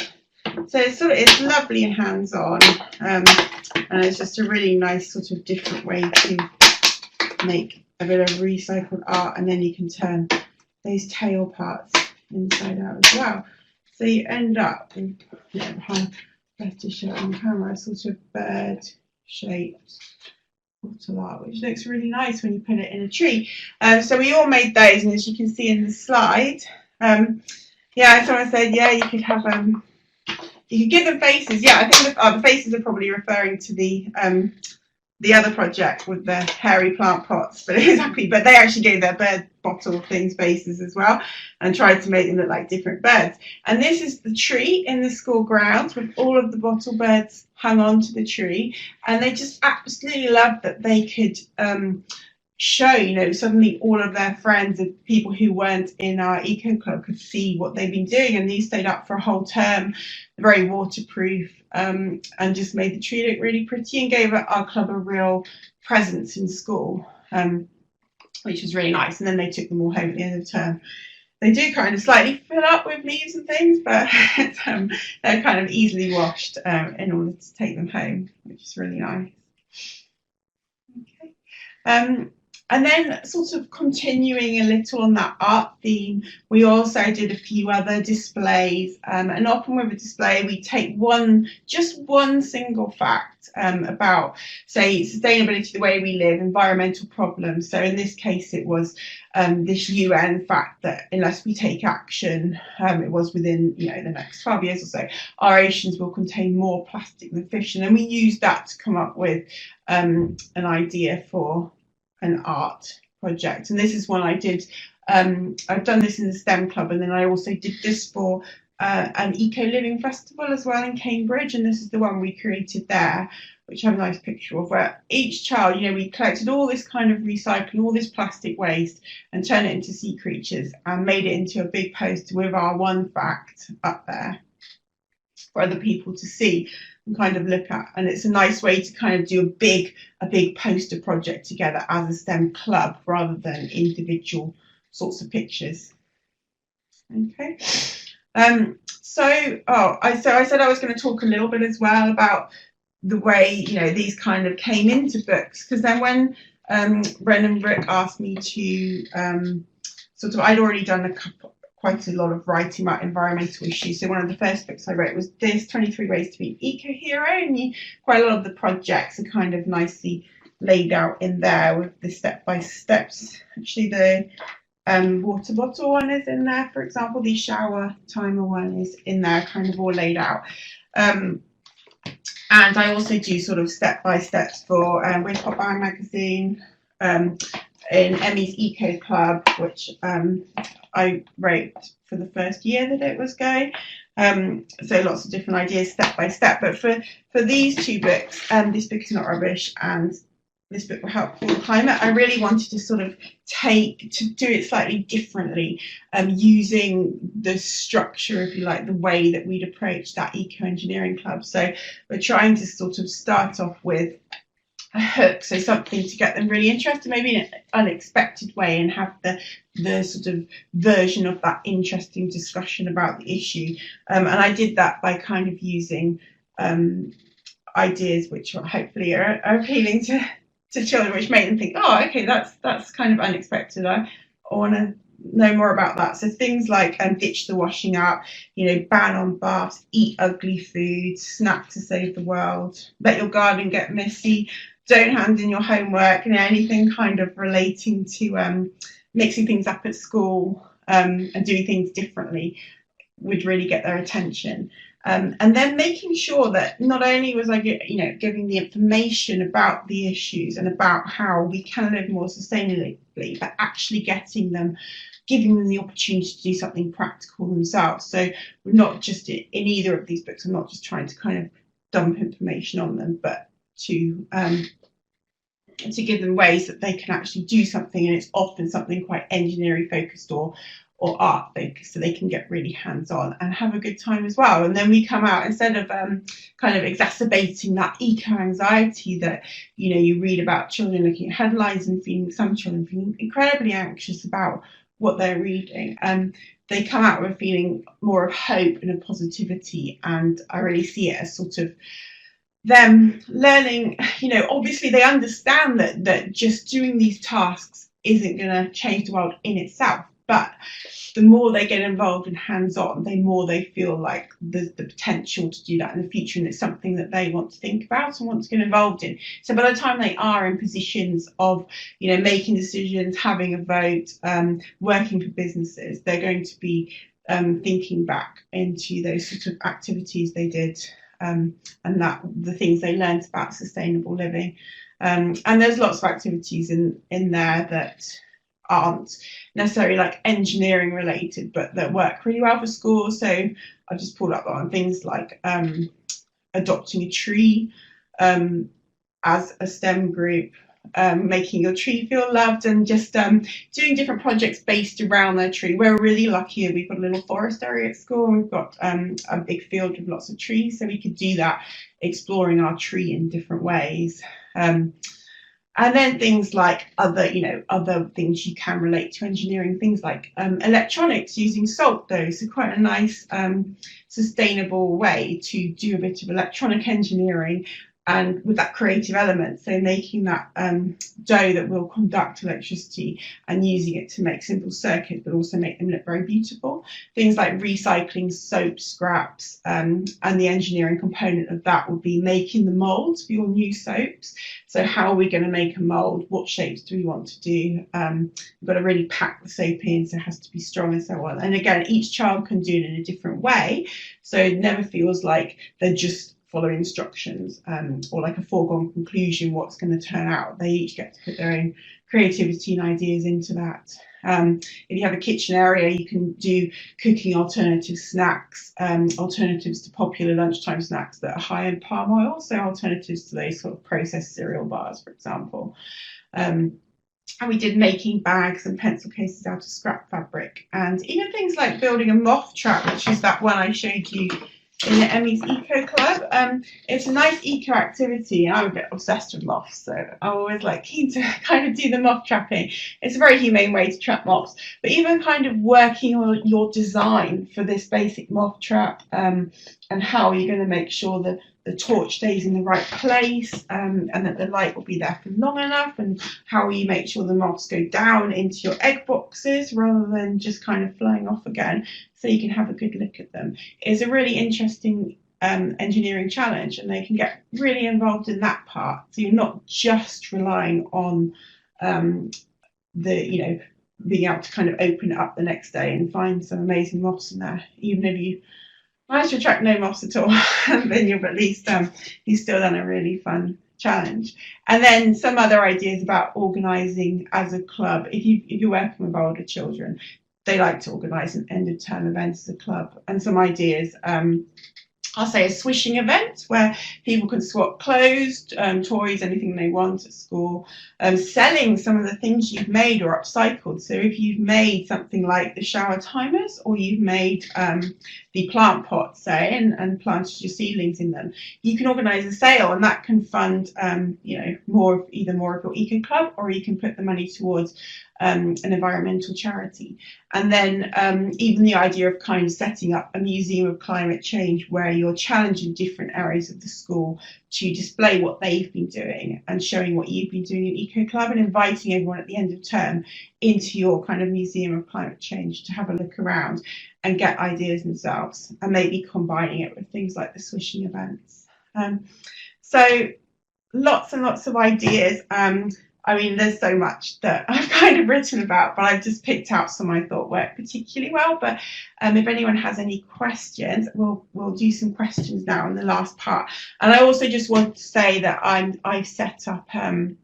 So it's lovely and hands-on, and it's just a really nice sort of different way to make a bit of recycled art, and then you can turn those tail parts inside out as well. So you end up with, best to show it on camera, sort of bird-shaped bottle art, which looks really nice when you put it in a tree. So we all made those, and as you can see in the slide, someone said, you could have you could give them faces. Yeah, I think the faces are probably referring to the other project with the hairy plant pots, but they actually gave their bird bottle things faces as well and tried to make them look like different birds. And this is the tree in the school grounds with all of the bottle birds hung onto the tree, and they just absolutely loved that they could show, suddenly all of their friends and people who weren't in our eco club could see what they've been doing, and these stayed up for a whole term, very waterproof, and just made the tree look really pretty and gave our club a real presence in school, which was really nice. And then they took them all home at the end of the term. They do kind of slightly fill up with leaves and things, but they're kind of easily washed in order to take them home, which is really nice. Okay. And then sort of continuing a little on that art theme, we also did a few other displays, and often with a display we take just one single fact about, say, sustainability, the way we live, environmental problems. So in this case it was this UN fact that unless we take action, it was within the next 12 years or so, our oceans will contain more plastic than fish. And then we used that to come up with an idea for an art project, and this is one I did. I've done this in the STEM club, and then I also did this for an eco living festival as well in Cambridge, and this is the one we created there, which I have a nice picture of, where each child, we collected all this kind of recycling, all this plastic waste, and turned it into sea creatures and made it into a big poster with our one fact up there for other people to see and kind of look at. And it's a nice way to kind of do a big poster project together as a STEM club rather than individual sorts of pictures. Okay. So I said I was going to talk a little bit as well about the way these kind of came into books, because then when Ren and Rick asked me to I'd already done quite a lot of writing about environmental issues. So one of the first books I wrote was this, 23 Ways to Be an Eco-Hero, and quite a lot of the projects are kind of nicely laid out in there with the step-by-steps. Actually, the water bottle one is in there, for example. The shower timer one is in there, kind of all laid out. And I also do sort of step-by-steps for With Hot Bang magazine, in Emmy's Eco Club, which I wrote for the first year that it was going. So lots of different ideas step by step. But for these two books, This Book Is Not Rubbish and This Book Will Help Cool the Climate, I really wanted to sort of do it slightly differently, using the structure, if you like, the way that we'd approach that eco-engineering club. So we're trying to sort of start off with a hook, so something to get them really interested, maybe in an unexpected way, and have the sort of version of that interesting discussion about the issue. And I did that by kind of using ideas which hopefully are appealing to children, which make them think, oh, okay, that's kind of unexpected. I want to know more about that. So things like ditch the washing up, ban on baths, eat ugly food, snack to save the world, let your garden get messy, don't hand in your homework, anything kind of relating to mixing things up at school and doing things differently would really get their attention. And then making sure that not only was I giving the information about the issues and about how we can live more sustainably, but actually giving them the opportunity to do something practical themselves. So we're not just in either of these books, I'm not just trying to kind of dump information on them, but to to give them ways that they can actually do something, and it's often something quite engineering focused or art focused, so they can get really hands-on and have a good time as well. And then we come out, instead of kind of exacerbating that eco-anxiety that, you know, you read about children looking at headlines and feeling, some children feeling incredibly anxious about what they're reading, they come out with a feeling more of hope and of positivity. And I really see it as sort of them learning, you know, obviously they understand that just doing these tasks isn't going to change the world in itself, but the more they get involved and hands-on, the more they feel like there's the potential to do that in the future, and it's something that they want to think about and want to get involved in. So by the time they are in positions of, you know, making decisions, having a vote, working for businesses, they're going to be thinking back into those sort of activities they did, and that the things they learned about sustainable living. And there's lots of activities in there that aren't necessarily like engineering related, but that work really well for schools. So I just pulled up on things like adopting a tree as a STEM group, making your tree feel loved, and just doing different projects based around their tree. We're really lucky. We've got a little forest area at school, and we've got a big field with lots of trees, so we could do that, exploring our tree in different ways. And then things like other things you can relate to engineering, things like electronics using salt dough. So quite a nice sustainable way to do a bit of electronic engineering, and with that creative element, so making that dough that will conduct electricity and using it to make simple circuits, but also make them look very beautiful. Things like recycling soap scraps, and the engineering component of that will be making the molds for your new soaps. So how are we going to make a mold? What shapes do we want to do? We've got to really pack the soap in, so it has to be strong and so on. And again, each child can do it in a different way, so it never feels like they're just following instructions, or like a foregone conclusion what's going to turn out. They each get to put their own creativity and ideas into that. If you have a kitchen area, you can do cooking alternative snacks, alternatives to popular lunchtime snacks that are high in palm oil, so alternatives to those sort of processed cereal bars, for example. And we did making bags and pencil cases out of scrap fabric, and even things like building a moth trap, which is that one I showed you in the Emmy's Eco Club. It's a nice eco activity, and I'm a bit obsessed with moths, so I'm always like keen to kind of do the moth trapping. It's a very humane way to trap moths, but even kind of working on your design for this basic moth trap, and how you're going to make sure that the torch stays in the right place, and that the light will be there for long enough, and how you make sure the moths go down into your egg boxes rather than just kind of flying off again, so you can have a good look at them. It's a really interesting engineering challenge, and they can get really involved in that part. So you're not just relying on being able to kind of open it up the next day and find some amazing moths in there. Even if you manage to attract no moths at all, then you've at least you've still done a really fun challenge. And then some other ideas about organising as a club. If you're working with older children, they like to organise an end of term event as a club. And some ideas, I'll say a swishing event where people can swap clothes, toys, anything they want at school, selling some of the things you've made or upcycled. So if you've made something like the shower timers, or you've made the plant pots, say, and planted your seedlings in them, you can organise a sale, and that can fund more of your eco club, or you can put the money towards an environmental charity. And then even the idea of kind of setting up a museum of climate change, where you're challenging different areas of the school to display what they've been doing and showing what you've been doing in Eco Club, and inviting everyone at the end of term into your kind of museum of climate change to have a look around and get ideas themselves, and maybe combining it with things like the swishing events. So lots and lots of ideas. I mean, there's so much that I've kind of written about, but I've just picked out some I thought worked particularly well. But if anyone has any questions, we'll do some questions now in the last part. And I also just want to say that I've set up at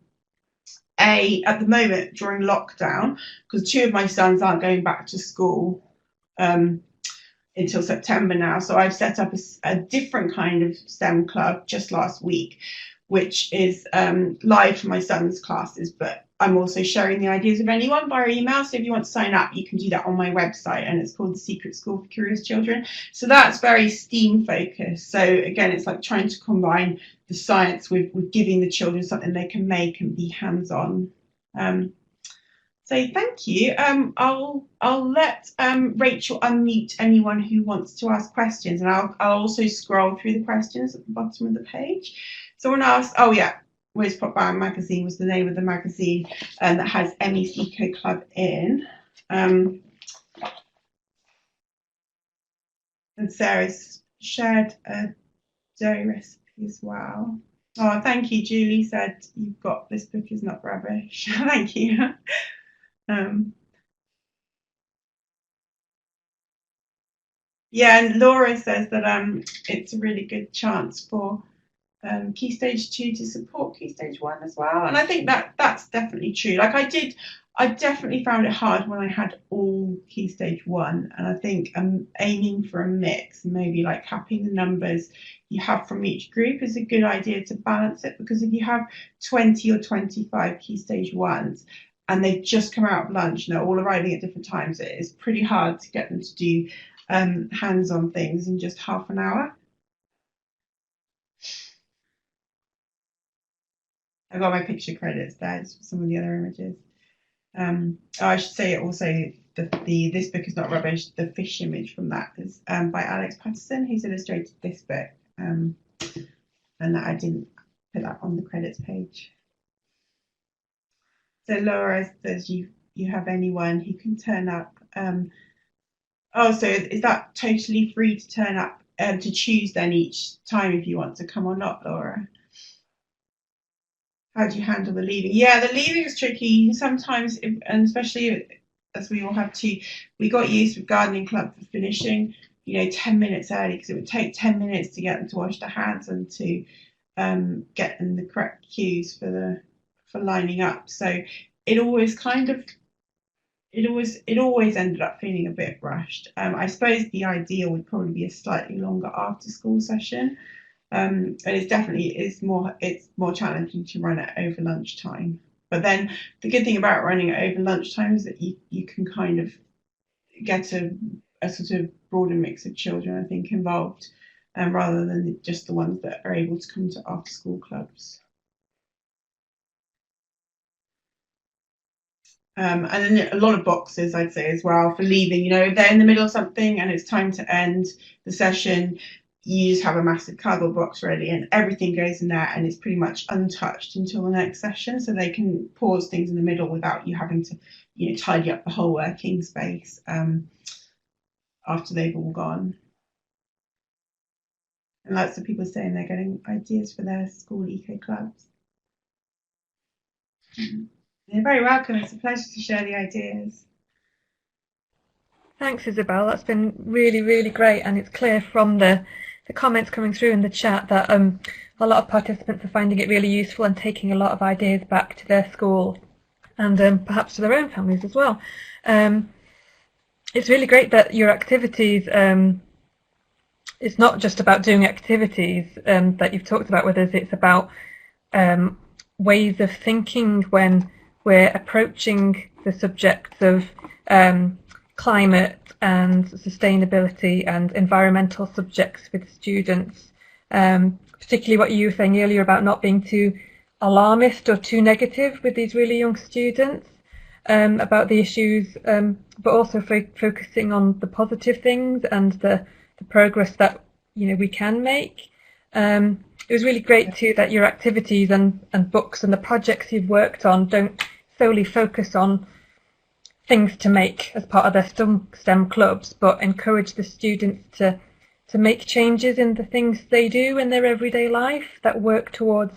the moment during lockdown, because two of my sons aren't going back to school until September now. So I've set up a different kind of STEM club just last week, which is live for my son's classes, but I'm also sharing the ideas of anyone via email. So if you want to sign up, you can do that on my website, and it's called The Secret School for Curious Children. So that's very STEAM focused. So again, it's like trying to combine the science with giving the children something they can make and be hands-on. So thank you. I'll let Rachel unmute anyone who wants to ask questions, and I'll also scroll through the questions at the bottom of the page. Someone asked, oh yeah, Where's Pop Bound Magazine was the name of the magazine that has Emmy's Eco Club in. And Sarah's shared a dough recipe as well. Oh, thank you. Julie said you've got This Book Is Not Rubbish. Thank you. Yeah, and Laura says that it's a really good chance for Key Stage 2 to support Key Stage 1 as well. And I think that's definitely true. Like I definitely found it hard when I had all Key Stage 1, and I think aiming for a mix, maybe like capping the numbers you have from each group is a good idea to balance it, because if you have 20 or 25 Key Stage 1s and they've just come out of lunch and they're all arriving at different times, it is pretty hard to get them to do hands-on things in just half an hour. I've got my picture credits there, some of the other images. I should say also the This Book Is Not Rubbish, the fish image from that is by Alex Patterson, who's illustrated this book, and I didn't put that on the credits page. So Laura says you have anyone who can turn up. So is that totally free to turn up to choose then each time if you want to come or not, Laura? How do you handle the leaving? Yeah, the leaving is tricky sometimes, and especially as we all have to. We got used with gardening club for finishing, 10 minutes early, because it would take 10 minutes to get them to wash their hands and to get in the correct cues for lining up. So it always ended up feeling a bit rushed. I suppose the ideal would probably be a slightly longer after school session. And it's more challenging to run it over lunchtime. But then the good thing about running it over lunchtime is that you can kind of get a sort of broader mix of children, I think, involved, rather than just the ones that are able to come to after school clubs. And then a lot of boxes, I'd say, as well, for leaving. If they're in the middle of something and it's time to end the session, you just have a massive cardboard box ready and everything goes in there and it's pretty much untouched until the next session, so they can pause things in the middle without you having to tidy up the whole working space after they've all gone. And lots of people saying they're getting ideas for their school eco clubs. You're very welcome. It's a pleasure to share the ideas. Thanks, Isabel. That's been really, really great, and it's clear from the comments coming through in the chat that a lot of participants are finding it really useful and taking a lot of ideas back to their school and perhaps to their own families as well. It's really great that your activities, it's not just about doing activities that you've talked about with us, it's about ways of thinking when we're approaching the subjects of climate and sustainability and environmental subjects with students, particularly what you were saying earlier about not being too alarmist or too negative with these really young students about the issues, but also focusing on the positive things and the progress that we can make. It was really great too that your activities and books and the projects you've worked on don't solely focus on things to make as part of their STEM clubs, but encourage the students to make changes in the things they do in their everyday life that work towards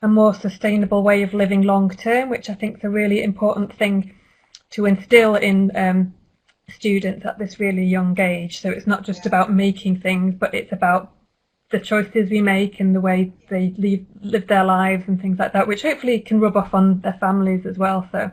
a more sustainable way of living long term, which I think is a really important thing to instill in students at this really young age. So it's not just about making things, but it's about the choices we make and the way they live their lives and things like that, which hopefully can rub off on their families as well. So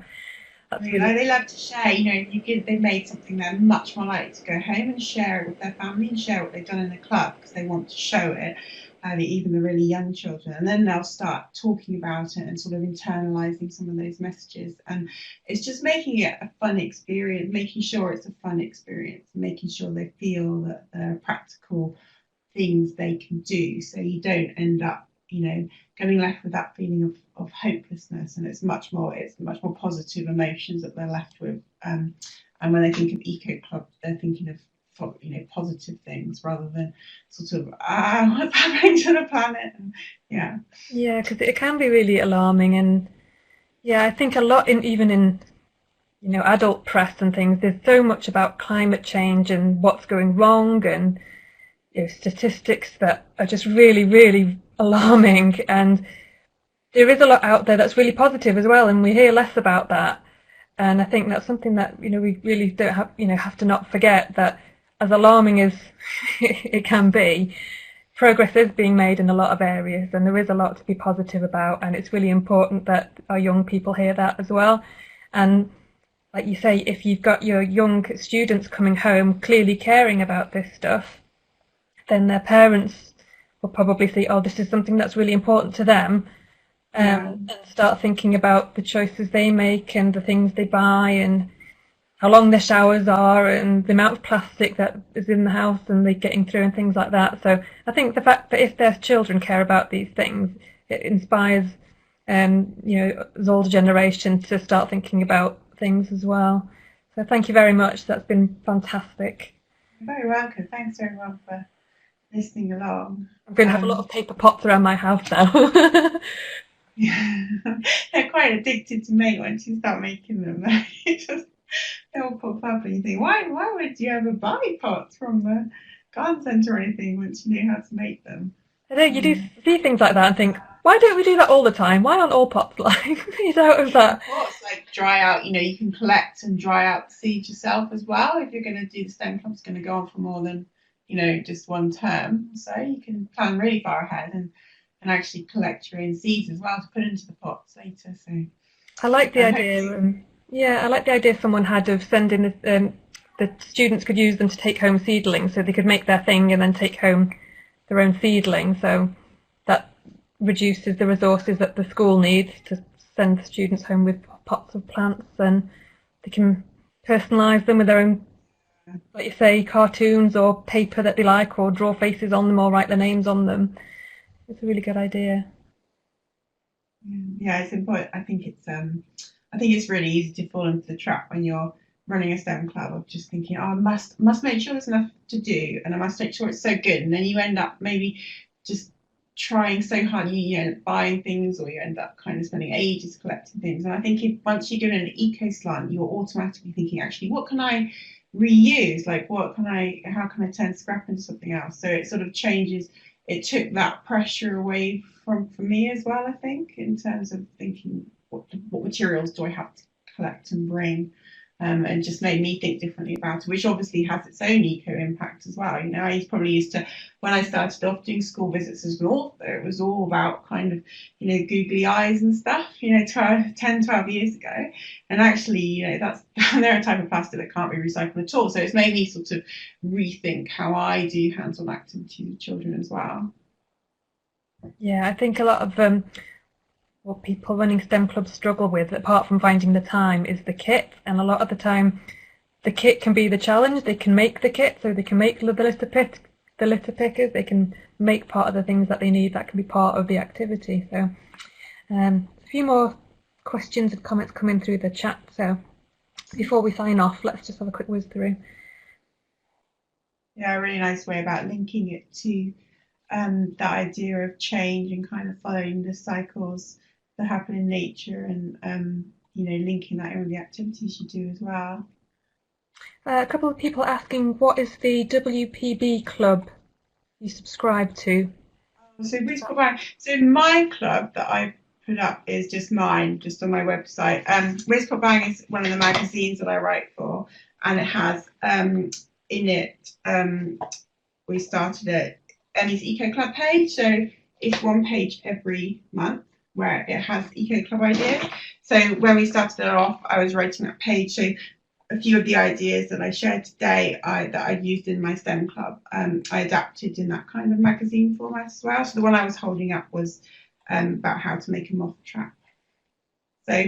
that's really... they love to share. They've made something, they're much more likely to go home and share it with their family and share what they've done in the club because they want to show it. even the really young children, and then they'll start talking about it and sort of internalizing some of those messages. And it's just making it a fun experience, making sure it's a fun experience, making sure they feel that there are practical things they can do, so you don't end up, getting left with that feeling of hopelessness. And it's much more positive emotions that they're left with. And when they think of Eco Club, they're thinking of positive things rather than sort of what's happening to the planet. Because it can be really alarming. And I think a lot even in adult press and things, there's so much about climate change and what's going wrong, and statistics that are just really, really alarming. And there is a lot out there that's really positive as well, and we hear less about that. And I think that's something that we really don't have to not forget, that as alarming as it can be, progress is being made in a lot of areas, and there is a lot to be positive about. And it's really important that our young people hear that as well. And like you say, if you've got your young students coming home clearly caring about this stuff, then their parents will probably see, oh, this is something that's really important to them, and start thinking about the choices they make and the things they buy and how long their showers are and the amount of plastic that is in the house and they're getting through and things like that. So I think the fact that if their children care about these things, it inspires the older generation to start thinking about things as well. So thank you very much. That's been fantastic. You're very welcome. Thanks everyone for listening along. I'm going to have a lot of paper pots around my house now. They're quite addicted to make once you start making them. They all pop up and you think, why would you ever buy pots from the garden centre or anything once you know how to make them? I know, you do see things like that and think, why don't we do that all the time? Why aren't all pots made out of that? Pots dry out, you can collect and dry out the seeds yourself as well. If you're going to do the STEM club, it's going to go on for more than just one term, so you can plan really far ahead and actually collect your own seeds as well to put into the pots later. So I like the idea. I like the idea someone had of sending the students could use them to take home seedlings, so they could make their thing and then take home their own seedling. So that reduces the resources that the school needs to send the students home with pots of plants, and they can personalise them with their own, like you say, cartoons or paper that they like, or draw faces on them or write their names on them. It's a really good idea. Yeah, it's important. I think it's really easy to fall into the trap when you're running a STEM club of just thinking, oh, I must make sure there's enough to do, and I must make sure it's so good, and then you end up maybe just trying so hard, you end up buying things, or you end up kind of spending ages collecting things. And I think once you get an eco slant, you're automatically thinking, actually, what can I reuse? How can I turn scrap into something else? So it sort of changes. It took that pressure away from me as well, I think, in terms of thinking what materials do I have to collect and bring, and just made me think differently about it, which obviously has its own eco impact as well. I probably used to, when I started off doing school visits as an author, it was all about kind of, googly eyes and stuff, 10-12 years ago. And actually, they're a type of plastic that can't be recycled at all. So it's made me sort of rethink how I do hands-on activities with children as well. Yeah, I think a lot of what people running STEM clubs struggle with, apart from finding the time, is the kit. And a lot of the time, the kit can be the challenge. They can make the kit, so they can make the litter pickers. They can make part of the things that they need that can be part of the activity. So a few more questions and comments coming through the chat. So before we sign off, let's just have a quick whiz through. Yeah, a really nice way about linking it to that idea of change and kind of following the cycles that happen in nature, and linking that in with the activities you do as well. A couple of people asking, what is the WPB club you subscribe to? So my club that I put up is just mine, just on my website. Whiz Pop Bang is one of the magazines that I write for, and it has in it we started Emmy's Eco Club page, so it's one page every month where it has Eco Club ideas. So when we started it off, I was writing that page. So a few of the ideas that I shared today that I used in my STEM club, I adapted in that kind of magazine format as well. So the one I was holding up was about how to make a moth trap. So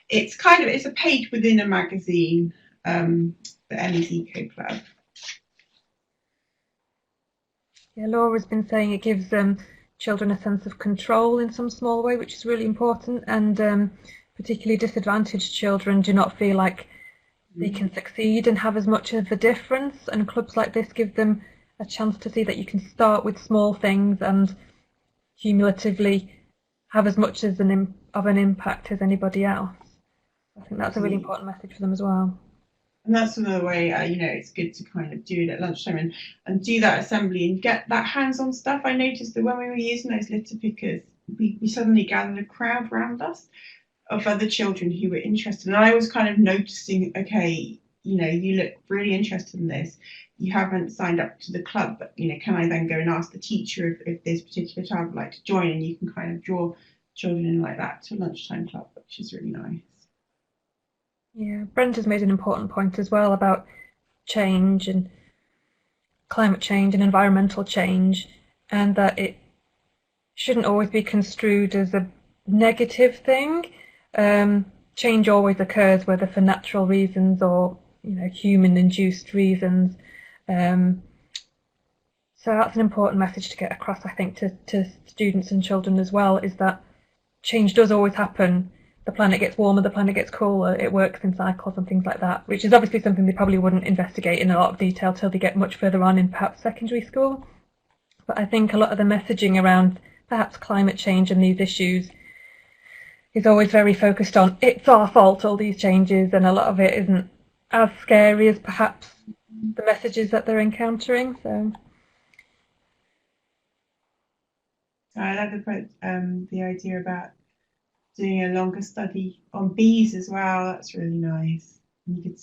it's a page within a magazine, the Emmy's Eco Club. Yeah, Laura's been saying it gives children a sense of control in some small way, which is really important, and particularly disadvantaged children do not feel like they can succeed and have as much of a difference, and clubs like this give them a chance to see that you can start with small things and cumulatively have as much of an impact as anybody else. I think that's a really important message for them as well. And that's another way, it's good to kind of do it at lunchtime and do that assembly and get that hands-on stuff. I noticed that when we were using those litter pickers, we suddenly gathered a crowd around us of other children who were interested. And I was kind of noticing, okay, you look really interested in this. You haven't signed up to the club, but, can I then go and ask the teacher if this particular child would like to join? And you can kind of draw children in like that to a lunchtime club, which is really nice. Yeah, Brenda's made an important point as well about change and climate change and environmental change, and that it shouldn't always be construed as a negative thing. Change always occurs, whether for natural reasons or human-induced reasons. So that's an important message to get across, I think, to students and children as well, is that change does always happen. The planet gets warmer, the planet gets cooler, it works in cycles and things like that, which is obviously something they probably wouldn't investigate in a lot of detail till they get much further on in perhaps secondary school. But I think a lot of the messaging around perhaps climate change and these issues is always very focused on it's our fault, all these changes, and a lot of it isn't as scary as perhaps the messages that they're encountering. So I love the idea about doing a longer study on bees as well. That's really nice. And you could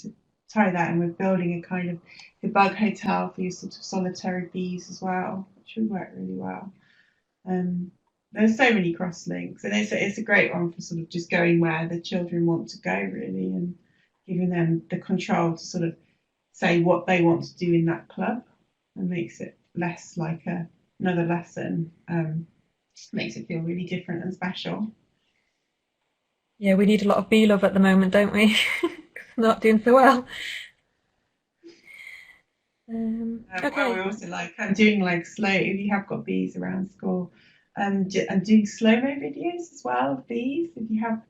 tie that in with building a kind of the bug hotel for your sort of solitary bees as well, which would work really well. There's so many cross links, and it's a great one for sort of just going where the children want to go, really, and giving them the control to sort of say what they want to do in that club, and makes it less like another lesson. Makes it feel really different and special. Yeah, we need a lot of bee love at the moment, don't we? It's not doing so well. Okay. Well, we also I'm doing slow, if you have got bees around school, and doing slow-mo videos as well of bees. If you have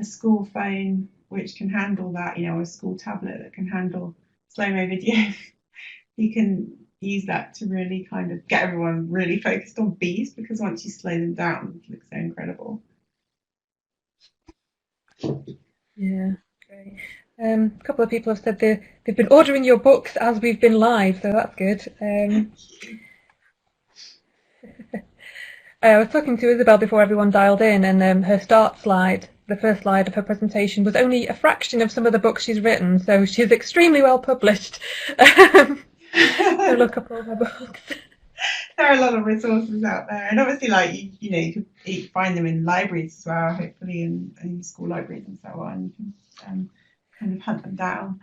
a school phone which can handle that, a school tablet that can handle slow-mo videos, you can use that to really kind of get everyone really focused on bees, because once you slow them down, it looks so incredible. Yeah, great. A couple of people have said they've been ordering your books as we've been live, so that's good. I was talking to Isabel before everyone dialed in, and her start slide, the first slide of her presentation, was only a fraction of some of the books she's written, so she's extremely well published. So look up all her books. There are a lot of resources out there, and obviously, you could find them in libraries as well, hopefully in school libraries and so on. You can kind of hunt them down.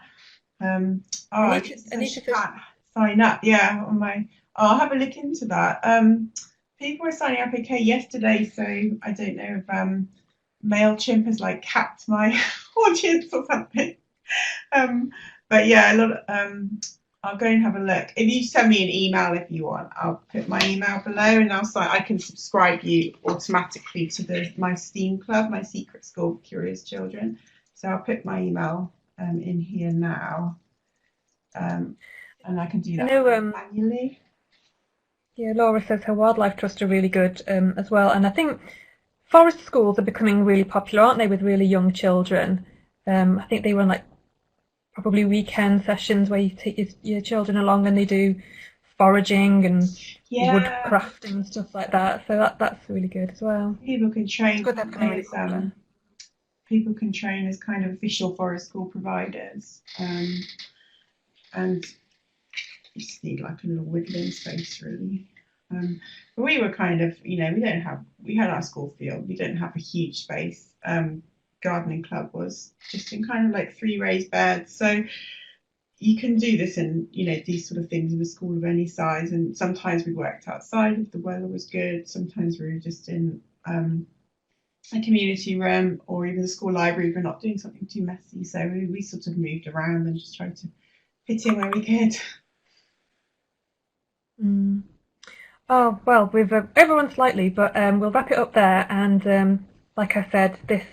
I can't sign up. Yeah, I'll have a look into that. People were signing up okay yesterday, so I don't know if MailChimp has capped my audience or something. But yeah, a lot. I'll go and have a look. If you send me an email if you want, I'll put my email below, and I can subscribe you automatically to my STEAM club, my secret school for curious children. So I'll put my email in here now, and I can do that manually. Yeah, Laura says her wildlife trust are really good as well, and I think forest schools are becoming really popular, aren't they, with really young children? I think they run probably weekend sessions where you take your children along and they do foraging and woodcrafting and stuff like that. So that's really good as well. People can train. People can train as kind of official forest school providers, and you just need a little woodland space, really. But we were kind of, we had our school field. We don't have a huge space, gardening club was just in kind of like 3 raised beds. So you can do this in, these sort of things in a school of any size. And sometimes we worked outside if the weather was good. Sometimes we were just in a community room or even the school library if we're not doing something too messy. So we sort of moved around and just tried to fit in where we could. Oh, well, we've overrun slightly, but we'll wrap it up there. And like I said, this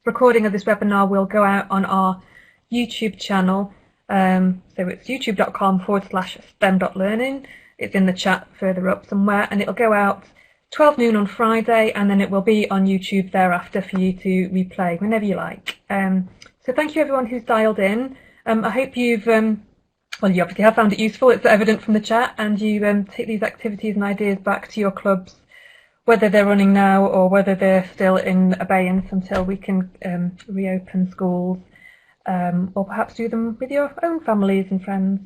recording of this webinar will go out on our YouTube channel. So it's youtube.com/stem.learning. It's in the chat further up somewhere, and it'll go out 12 noon on Friday, and then it will be on YouTube thereafter for you to replay whenever you like. So thank you everyone who's dialed in. I hope you've well, you obviously have found it useful. It's evident from the chat, and you take these activities and ideas back to your clubs, whether they're running now or whether they're still in abeyance until we can reopen schools, or perhaps do them with your own families and friends.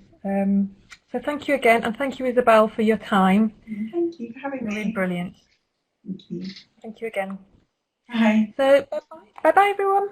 So thank you again, and thank you, Isabel, for your time. Thank you for having me. Really brilliant. Thank you. Thank you again. Bye. So bye-bye, everyone.